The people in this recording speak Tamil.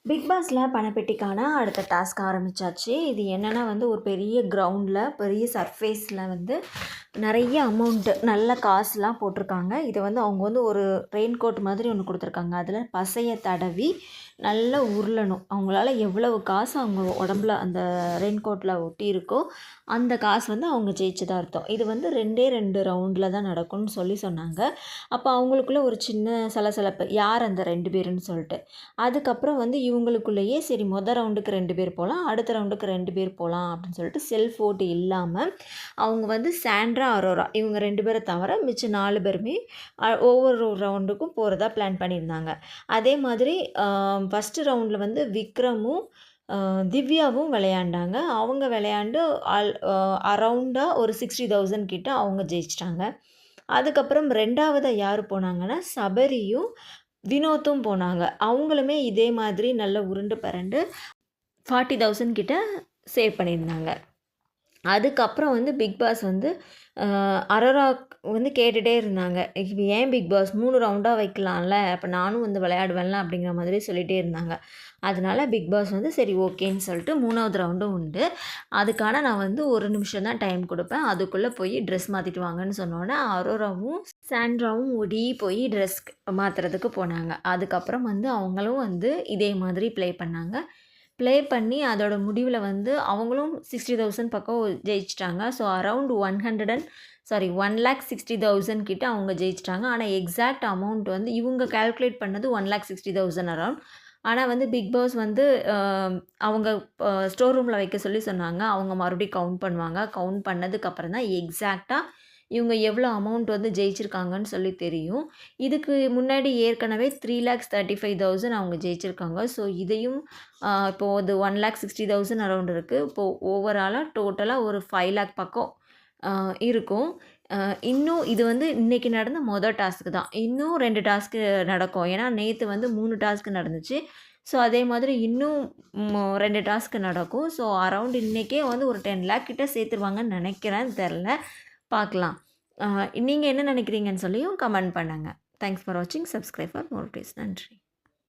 பிக் பாஸில் பணப்பெட்டிக்கான அடுத்த டாஸ்க் ஆரம்பித்தாச்சு. இது என்னென்னா ஒரு பெரிய கிரவுண்டில் பெரிய சர்ஃபேஸில் நிறைய அமௌண்ட்டு நல்ல காசுலாம் போட்டிருக்காங்க. இதை அவங்க ஒரு ரெயின் கோட் மாதிரி ஒன்று கொடுத்துருக்காங்க. அதில் பசையை தடவி நல்லா உருளணும். அவங்களால எவ்வளவு காசு அவங்க உடம்புல அந்த ரெயின் கோட்டில் ஒட்டியிருக்கோ அந்த காசு அவங்க ஜெயிச்சதாக அர்த்தம். இது 2 ரவுண்டில் தான் நடக்கும்னு சொன்னாங்க. அப்போ அவங்களுக்குள்ள ஒரு சின்ன சலசலப்பு, யார் அந்த 2 பேருன்னு சொல்லிட்டு. அதுக்கப்புறம் இவங்களுக்குள்ளேயே சரி ரவுண்டுக்கு 2 பேர் போகலாம், அடுத்த ரவுண்டுக்கு 2 பேர் போகலாம் அப்படின்னு சொல்லிட்டு செல்ஃப் ஓட்டு இல்லாமல் அவங்க சாண்ட்ரா, அரோரா இவங்க 2 பேரை தவிர மிச்சம் 4 பேருமே ஒவ்வொரு ரவுண்டுக்கும் போகிறதா பிளான் பண்ணியிருந்தாங்க. அதே மாதிரி ஃபஸ்ட்டு ரவுண்டில் விக்ரமும் திவ்யாவும் விளையாண்டாங்க. அவங்க விளையாண்டு அரவுண்டாக ஒரு 60,000 கிட்ட அவங்க ஜெயிச்சிட்டாங்க. அதுக்கப்புறம் 2ஆவதாக யார் போனாங்கன்னா சபரியும் வினோத்தும் போனாங்க. அவங்களுமே இதே மாதிரி நல்ல உருண்டு பரண்டு 40,000 கிட்ட சேவ் பண்ணியிருந்தாங்க. அதுக்கப்புறம் பிக் பாஸ் அரோரா கேட்டுகிட்டே இருந்தாங்க, இப்போ ஏன் பிக் பாஸ் 3 ரவுண்டாக வைக்கலாம்ல, அப்போ நானும் விளையாடுவேன்ல அப்படிங்கிற மாதிரி சொல்லிகிட்டே இருந்தாங்க. அதனால பிக் பாஸ் சரி ஓகேன்னு சொல்லிட்டு 3ஆவது ரவுண்டும் உண்டு. அதுக்கான நான் 1 நிமிஷம் தான் டைம் கொடுப்பேன், அதுக்குள்ளே போய் ட்ரெஸ் மாற்றிட்டு வாங்கன்னு சொன்னோன்னே அரோராவும் சாண்ட்ராவும் ஓடி போய் ட்ரெஸ் மாற்றுறதுக்கு போனாங்க. அதுக்கப்புறம் அவங்களும் இதே மாதிரி ப்ளே பண்ணாங்க. ப்ளே பண்ணி அதோட முடிவில் அவங்களும் 60,000 பக்கம் ஜெயிச்சிட்டாங்க. ஸோ அரவுண்ட் 1,60,000 கிட்ட அவங்க ஜெயிச்சிட்டாங்க. ஆனால் எக்ஸாக்ட் அமௌண்ட் இவங்க கால்குலேட் பண்ணது 1,60,000 அரவுண்ட். ஆனால் பிக் பாஸ் அவங்க ஸ்டோர் ரூமில் வைக்க சொன்னாங்க. அவங்க மறுபடியும் கவுண்ட் பண்ணுவாங்க. கவுண்ட் பண்ணதுக்கப்புறம் தான் எக்ஸாக்டாக இவங்க எவ்வளோ அமௌண்ட் ஜெயிச்சிருக்காங்கன்னு சொல்லி தெரியும். இதுக்கு முன்னாடி ஏற்கனவே 3,35,000 அவங்க ஜெயிச்சிருக்காங்க. ஸோ இதையும் இப்போது அது 1,60,000 அரவுண்ட் இருக்குது. இப்போது ஓவராலாக டோட்டலாக ஒரு 5 lakh பக்கம் இருக்கும். இன்னும் இது இன்றைக்கி நடந்த டாஸ்க்கு தான். இன்னும் 2 டாஸ்க்கு நடக்கும். ஏன்னா நேற்று 3 டாஸ்க்கு நடந்துச்சு. ஸோ அதே மாதிரி இன்னும் 2 டாஸ்க்கு நடக்கும். ஸோ அரவுண்ட் இன்றைக்கே ஒரு 10 lakh கிட்ட சேர்த்துருவாங்கன்னு நினைக்கிறேன், தெரில, பார்க்கலாம். நீங்கள் என்ன நினைக்கிறீங்கன்னு சொல்லியும் கமெண்ட் பண்ணுங்கள். தேங்க்ஸ் ஃபார் வாட்சிங். Subscribe for more please. நன்றி.